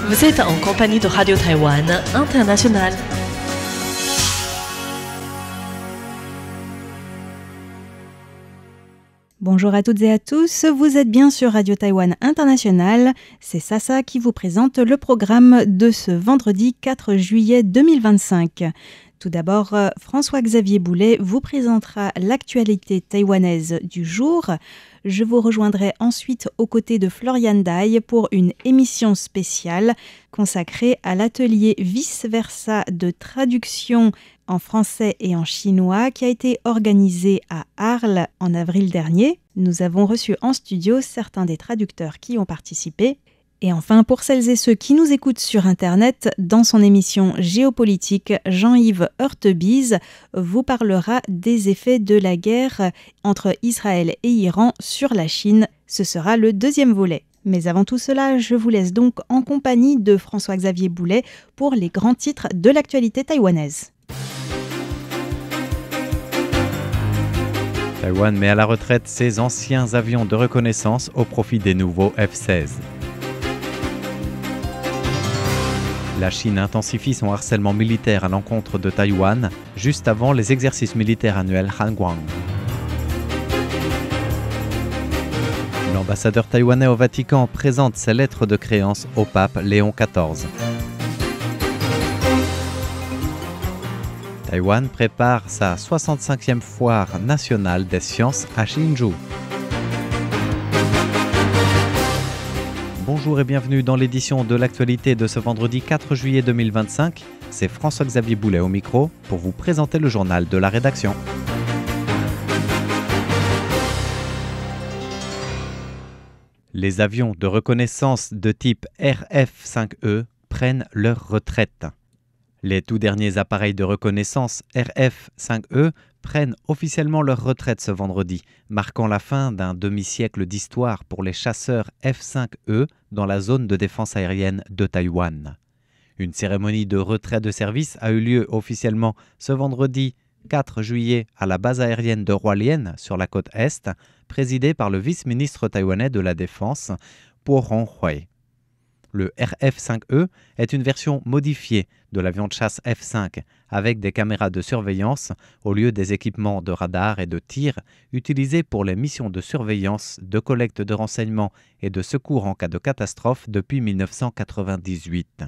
Vous êtes en compagnie de Radio Taïwan International. Bonjour à toutes et à tous, vous êtes bien sur Radio Taïwan International. C'est Sasa qui vous présente le programme de ce vendredi 4 juillet 2025. Tout d'abord, François-Xavier Boulet vous présentera l'actualité taïwanaise du jour. Je vous rejoindrai ensuite aux côtés de Florian Dai pour une émission spéciale consacrée à l'atelier vice-versa de traduction en français et en chinois qui a été organisé à Arles en avril dernier. Nous avons reçu en studio certains des traducteurs qui ont participé. Et enfin, pour celles et ceux qui nous écoutent sur Internet, dans son émission Géopolitique, Jean-Yves Heurtebise vous parlera des effets de la guerre entre Israël et Iran sur la Chine. Ce sera le deuxième volet. Mais avant tout cela, je vous laisse donc en compagnie de François-Xavier Boulet pour les grands titres de l'actualité taïwanaise. Taïwan met à la retraite ses anciens avions de reconnaissance au profit des nouveaux F-16. La Chine intensifie son harcèlement militaire à l'encontre de Taïwan, juste avant les exercices militaires annuels Hangguang. L'ambassadeur taïwanais au Vatican présente ses lettres de créance au pape Léon XIV. Taïwan prépare sa 65e foire nationale des sciences à Hsinchu. Bonjour et bienvenue dans l'édition de l'actualité de ce vendredi 4 juillet 2025. C'est François-Xavier Boulet au micro pour vous présenter le journal de la rédaction. Les avions de reconnaissance de type RF-5E prennent leur retraite. Les tout derniers appareils de reconnaissance RF-5E prennent officiellement leur retraite ce vendredi, marquant la fin d'un demi-siècle d'histoire pour les chasseurs F-5E dans la zone de défense aérienne de Taïwan. Une cérémonie de retrait de service a eu lieu officiellement ce vendredi 4 juillet à la base aérienne de Hualien sur la côte Est, présidée par le vice-ministre taïwanais de la Défense, Po Hong-hui. Le RF-5E est une version modifiée de l'avion de chasse F-5 avec des caméras de surveillance au lieu des équipements de radar et de tir utilisés pour les missions de surveillance, de collecte de renseignements et de secours en cas de catastrophe depuis 1998.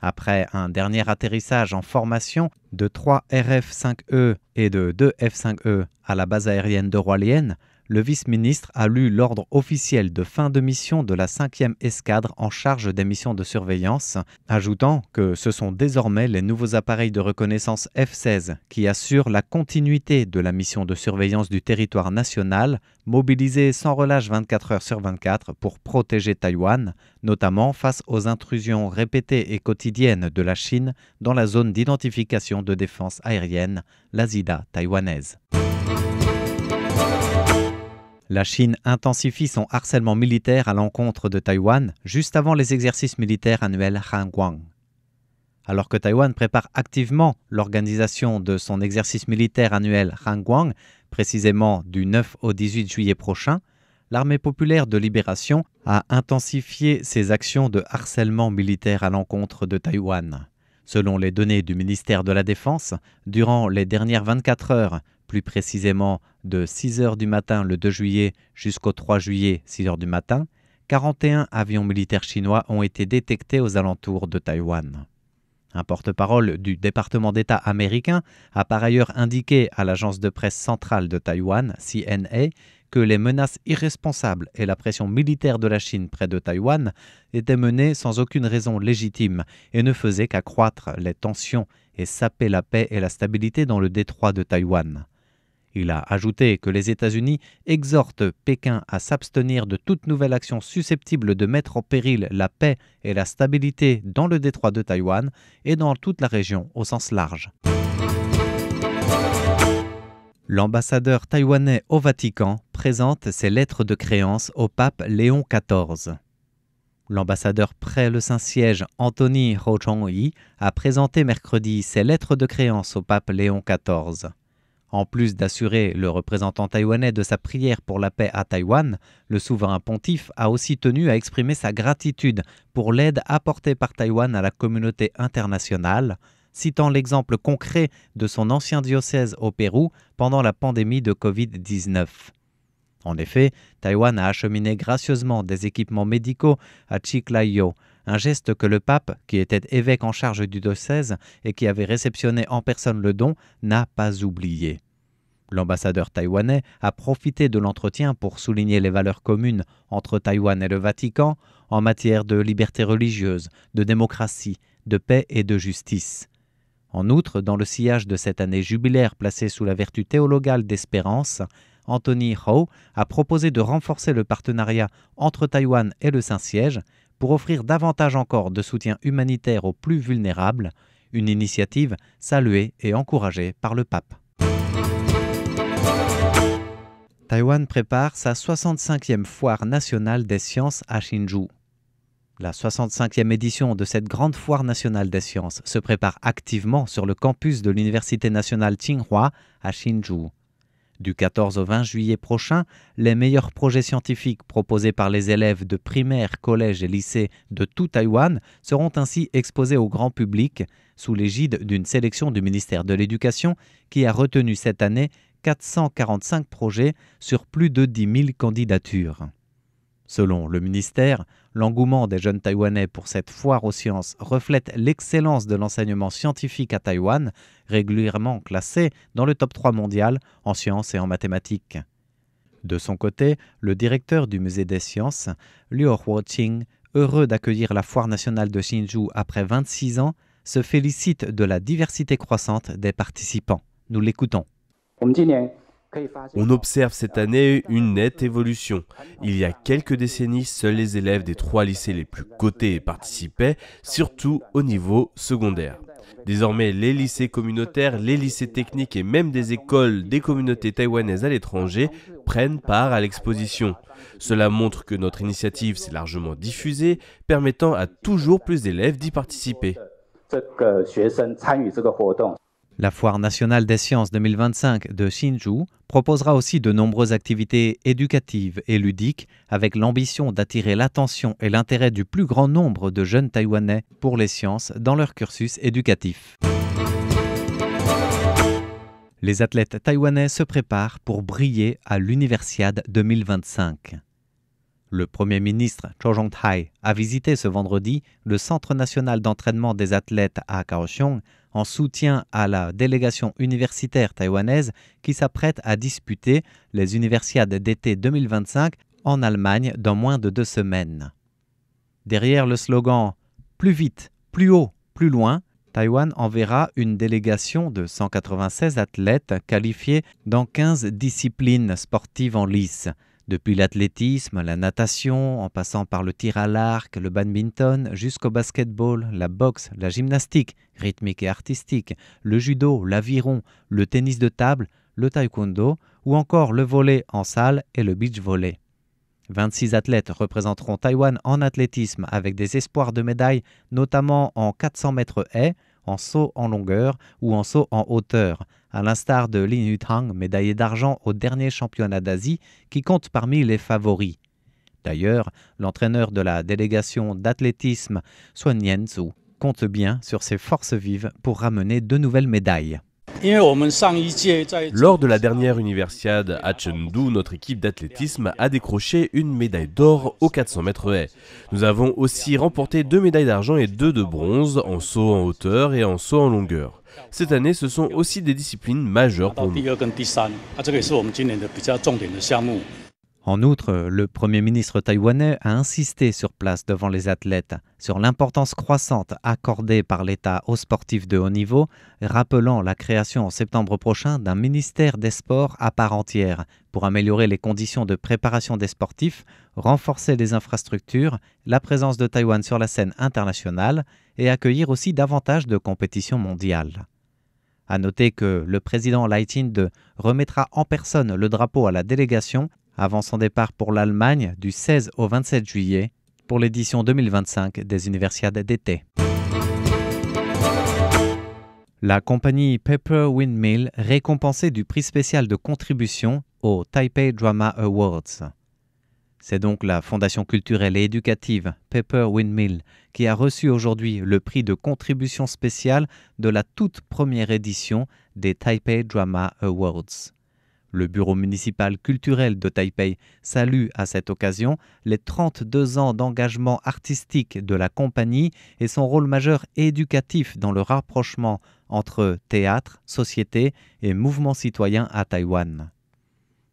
Après un dernier atterrissage en formation de 3 RF-5E et de 2 F-5E à la base aérienne de Hualien, le vice-ministre a lu l'ordre officiel de fin de mission de la 5e escadre en charge des missions de surveillance, ajoutant que ce sont désormais les nouveaux appareils de reconnaissance F-16 qui assurent la continuité de la mission de surveillance du territoire national, mobilisée sans relâche 24 heures sur 24 pour protéger Taïwan, notamment face aux intrusions répétées et quotidiennes de la Chine dans la zone d'identification de défense aérienne, la ZIDA taïwanaise. La Chine intensifie son harcèlement militaire à l'encontre de Taïwan juste avant les exercices militaires annuels Hangguang. Alors que Taïwan prépare activement l'organisation de son exercice militaire annuel Hangguang, précisément du 9 au 18 juillet prochain, l'Armée populaire de libération a intensifié ses actions de harcèlement militaire à l'encontre de Taïwan. Selon les données du ministère de la Défense, durant les dernières 24 heures, plus précisément de 6 h du matin le 2 juillet jusqu'au 3 juillet 6 h du matin, 41 avions militaires chinois ont été détectés aux alentours de Taïwan. Un porte-parole du département d'État américain a par ailleurs indiqué à l'agence de presse centrale de Taïwan, CNA, que les menaces irresponsables et la pression militaire de la Chine près de Taïwan étaient menées sans aucune raison légitime et ne faisaient qu'accroître les tensions et saper la paix et la stabilité dans le détroit de Taïwan. Il a ajouté que les États-Unis exhortent Pékin à s'abstenir de toute nouvelle action susceptible de mettre en péril la paix et la stabilité dans le détroit de Taïwan et dans toute la région au sens large. L'ambassadeur taïwanais au Vatican présente ses lettres de créance au pape Léon XIV. L'ambassadeur près le Saint-Siège, Anthony Ho Chong-yi, a présenté mercredi ses lettres de créance au pape Léon XIV. En plus d'assurer le représentant taïwanais de sa prière pour la paix à Taïwan, le souverain pontife a aussi tenu à exprimer sa gratitude pour l'aide apportée par Taïwan à la communauté internationale, citant l'exemple concret de son ancien diocèse au Pérou pendant la pandémie de Covid-19. En effet, Taïwan a acheminé gracieusement des équipements médicaux à Chiclayo, un geste que le pape, qui était évêque en charge du diocèse et qui avait réceptionné en personne le don, n'a pas oublié. L'ambassadeur taïwanais a profité de l'entretien pour souligner les valeurs communes entre Taïwan et le Vatican en matière de liberté religieuse, de démocratie, de paix et de justice. En outre, dans le sillage de cette année jubilaire placée sous la vertu théologale d'espérance, Anthony Ho a proposé de renforcer le partenariat entre Taïwan et le Saint-Siège pour offrir davantage encore de soutien humanitaire aux plus vulnérables, une initiative saluée et encouragée par le pape. Taïwan prépare sa 65e foire nationale des sciences à Hsinchu. La 65e édition de cette grande foire nationale des sciences se prépare activement sur le campus de l'Université nationale Tsinghua à Hsinchu. Du 14 au 20 juillet prochain, les meilleurs projets scientifiques proposés par les élèves de primaire, collège et lycée de tout Taïwan seront ainsi exposés au grand public sous l'égide d'une sélection du ministère de l'Éducation qui a retenu cette année 445 projets sur plus de 10 000 candidatures. Selon le ministère, l'engouement des jeunes Taïwanais pour cette foire aux sciences reflète l'excellence de l'enseignement scientifique à Taïwan, régulièrement classé dans le top 3 mondial en sciences et en mathématiques. De son côté, le directeur du musée des sciences, Liu Huoqing, heureux d'accueillir la foire nationale de Hsinchu après 26 ans, se félicite de la diversité croissante des participants. Nous l'écoutons. On observe cette année une nette évolution. Il y a quelques décennies, seuls les élèves des 3 lycées les plus cotés participaient, surtout au niveau secondaire. Désormais, les lycées communautaires, les lycées techniques et même des écoles des communautés taïwanaises à l'étranger prennent part à l'exposition. Cela montre que notre initiative s'est largement diffusée, permettant à toujours plus d'élèves d'y participer. La Foire nationale des sciences 2025 de Hsinchu proposera aussi de nombreuses activités éducatives et ludiques avec l'ambition d'attirer l'attention et l'intérêt du plus grand nombre de jeunes Taïwanais pour les sciences dans leur cursus éducatif. Les athlètes taïwanais se préparent pour briller à l'Universiade 2025. Le Premier ministre Cho Jong-tai a visité ce vendredi le Centre national d'entraînement des athlètes à Kaohsiung en soutien à la délégation universitaire taïwanaise qui s'apprête à disputer les Universiades d'été 2025 en Allemagne dans moins de 2 semaines. Derrière le slogan « Plus vite, plus haut, plus loin », Taïwan enverra une délégation de 196 athlètes qualifiés dans 15 disciplines sportives en lice. Depuis l'athlétisme, la natation, en passant par le tir à l'arc, le badminton, jusqu'au basketball, la boxe, la gymnastique, rythmique et artistique, le judo, l'aviron, le tennis de table, le taekwondo ou encore le volley en salle et le beach volley. 26 athlètes représenteront Taïwan en athlétisme avec des espoirs de médailles, notamment en 400 mètres haies, en saut en longueur ou en saut en hauteur, à l'instar de Lin Yutang, médaillé d'argent au dernier championnat d'Asie, qui compte parmi les favoris. D'ailleurs, l'entraîneur de la délégation d'athlétisme, Sun Yanzu, compte bien sur ses forces vives pour ramener de nouvelles médailles. Lors de la dernière Universiade à Chengdu, notre équipe d'athlétisme a décroché une médaille d'or aux 400 mètres haies. Nous avons aussi remporté 2 médailles d'argent et 2 de bronze en saut en hauteur et en saut en longueur. Cette année, ce sont aussi des disciplines majeures pour nous. En outre, le Premier ministre taïwanais a insisté sur place devant les athlètes sur l'importance croissante accordée par l'État aux sportifs de haut niveau, rappelant la création en septembre prochain d'un ministère des sports à part entière pour améliorer les conditions de préparation des sportifs, renforcer les infrastructures, la présence de Taïwan sur la scène internationale et accueillir aussi davantage de compétitions mondiales. À noter que le président Lai Ching-te remettra en personne le drapeau à la délégation avant son départ pour l'Allemagne du 16 au 27 juillet pour l'édition 2025 des Universiades d'été. La compagnie Pepper Windmill récompensée du prix spécial de contribution aux Taipei Drama Awards. C'est donc la fondation culturelle et éducative Pepper Windmill qui a reçu aujourd'hui le prix de contribution spéciale de la toute première édition des Taipei Drama Awards. Le bureau municipal culturel de Taipei salue à cette occasion les 32 ans d'engagement artistique de la compagnie et son rôle majeur éducatif dans le rapprochement entre théâtre, société et mouvement citoyen à Taïwan.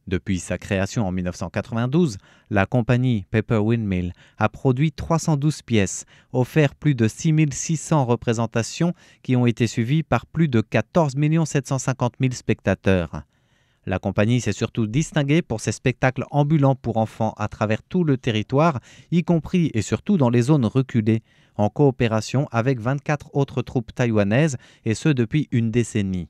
Depuis sa création en 1992, la compagnie Pepper Windmill a produit 312 pièces, offert plus de 6600 représentations qui ont été suivies par plus de 14 750 000 spectateurs. La compagnie s'est surtout distinguée pour ses spectacles ambulants pour enfants à travers tout le territoire, y compris et surtout dans les zones reculées, en coopération avec 24 autres troupes taïwanaises, et ce depuis une décennie.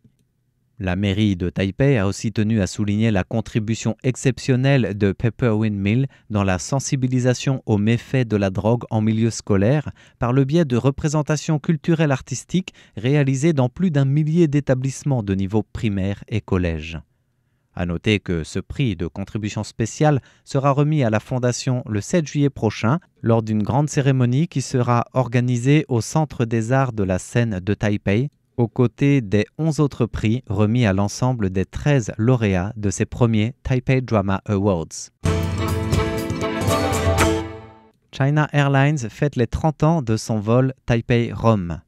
La mairie de Taipei a aussi tenu à souligner la contribution exceptionnelle de Pepper Windmill dans la sensibilisation aux méfaits de la drogue en milieu scolaire par le biais de représentations culturelles artistiques réalisées dans plus d'1 millier d'établissements de niveau primaire et collège. À noter que ce prix de contribution spéciale sera remis à la Fondation le 7 juillet prochain lors d'une grande cérémonie qui sera organisée au Centre des Arts de la Scène de Taipei, aux côtés des 11 autres prix remis à l'ensemble des 13 lauréats de ces premiers Taipei Drama Awards. China Airlines fête les 30 ans de son vol Taipei-Rome.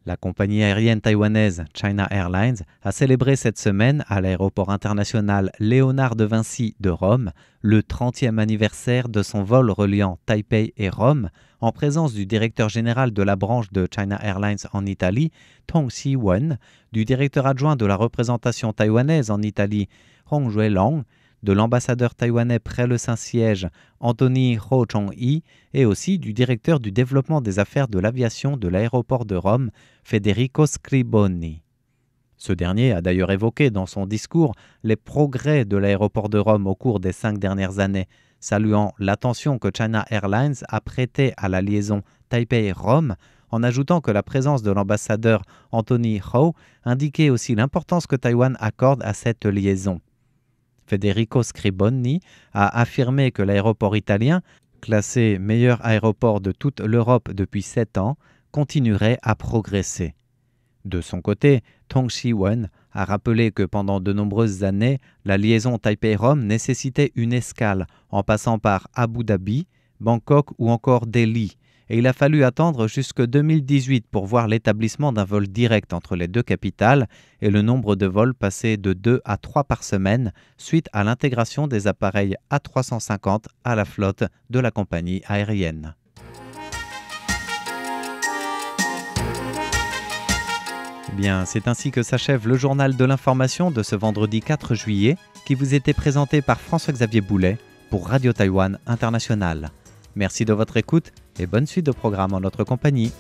La compagnie aérienne taïwanaise China Airlines a célébré cette semaine à l'aéroport international Léonard de Vinci de Rome le 30e anniversaire de son vol reliant Taipei et Rome en présence du directeur général de la branche de China Airlines en Italie, Tong Si-wen, du directeur adjoint de la représentation taïwanaise en Italie, Hong Zhuelong, de l'ambassadeur taïwanais près le Saint-Siège, Anthony Ho Chong-yi, et aussi du directeur du développement des affaires de l'aviation de l'aéroport de Rome, Federico Scriboni. Ce dernier a d'ailleurs évoqué dans son discours les progrès de l'aéroport de Rome au cours des 5 dernières années, saluant l'attention que China Airlines a prêtée à la liaison Taipei-Rome, en ajoutant que la présence de l'ambassadeur Anthony Ho indiquait aussi l'importance que Taïwan accorde à cette liaison. Federico Scriboni a affirmé que l'aéroport italien, classé meilleur aéroport de toute l'Europe depuis 7 ans, continuerait à progresser. De son côté, Tong Si-wen a rappelé que pendant de nombreuses années, la liaison Taipei-Rome nécessitait une escale en passant par Abu Dhabi, Bangkok ou encore Delhi, et il a fallu attendre jusque 2018 pour voir l'établissement d'un vol direct entre les deux capitales et le nombre de vols passer de 2 à 3 par semaine suite à l'intégration des appareils A350 à la flotte de la compagnie aérienne. Eh bien, c'est ainsi que s'achève le journal de l'information de ce vendredi 4 juillet qui vous était présenté par François-Xavier Boulet pour Radio Taïwan International. Merci de votre écoute et bonne suite de programme en notre compagnie.